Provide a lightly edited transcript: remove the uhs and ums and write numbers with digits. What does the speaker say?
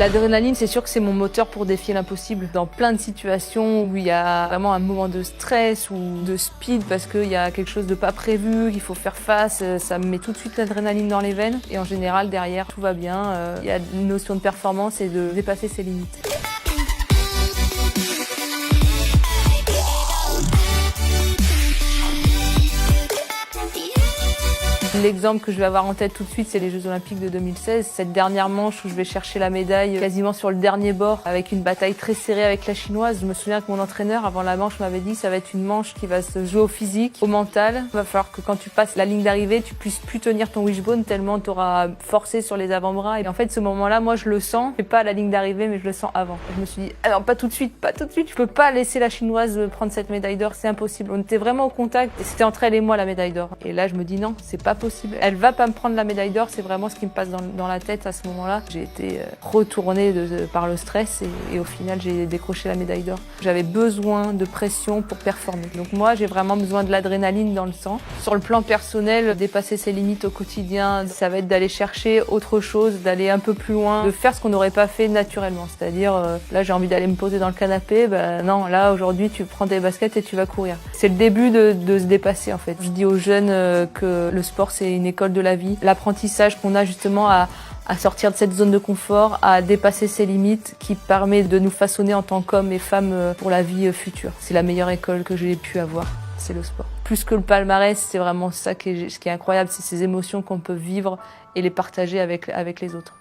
L'adrénaline, c'est sûr que c'est mon moteur pour défier l'impossible. Dans plein de situations où il y a vraiment un moment de stress ou de speed parce qu'il y a quelque chose de pas prévu, qu'il faut faire face, ça me met tout de suite l'adrénaline dans les veines. Et en général, derrière, tout va bien. Il y a une notion de performance et de dépasser ses limites. L'exemple que je vais avoir en tête tout de suite, c'est les Jeux Olympiques de 2016. Cette dernière manche où je vais chercher la médaille quasiment sur le dernier bord avec une bataille très serrée avec la Chinoise. Je me souviens que mon entraîneur, avant la manche, m'avait dit ça va être une manche qui va se jouer au physique, au mental. Il va falloir que quand tu passes la ligne d'arrivée, tu puisses plus tenir ton wishbone tellement tu auras forcé sur les avant-bras. Et en fait, ce moment-là, moi, je le sens. Je fais pas à la ligne d'arrivée, mais je le sens avant. Et je me suis dit, alors pas tout de suite, pas tout de suite. Je peux pas laisser la Chinoise prendre cette médaille d'or, c'est impossible. On était vraiment au contact et c'était entre elle et moi la médaille d'or. Et là, je me dis non, c'est pas possible. Elle va pas me prendre la médaille d'or, c'est vraiment ce qui me passe dans la tête à ce moment-là. J'ai été retournée par le stress et au final j'ai décroché la médaille d'or. J'avais besoin de pression pour performer. Donc moi j'ai vraiment besoin de l'adrénaline dans le sang. Sur le plan personnel, dépasser ses limites au quotidien, ça va être d'aller chercher autre chose, d'aller un peu plus loin, de faire ce qu'on n'aurait pas fait naturellement. C'est-à-dire là j'ai envie d'aller me poser dans le canapé, non, là aujourd'hui tu prends tes baskets et tu vas courir. C'est le début de se dépasser en fait. Je dis aux jeunes que le sport c'est une école de la vie. L'apprentissage qu'on a justement à sortir de cette zone de confort, à dépasser ses limites, qui permet de nous façonner en tant qu'hommes et femmes pour la vie future. C'est la meilleure école que j'ai pu avoir, c'est le sport. Plus que le palmarès, c'est vraiment ça ce qui est incroyable, c'est ces émotions qu'on peut vivre et les partager avec les autres.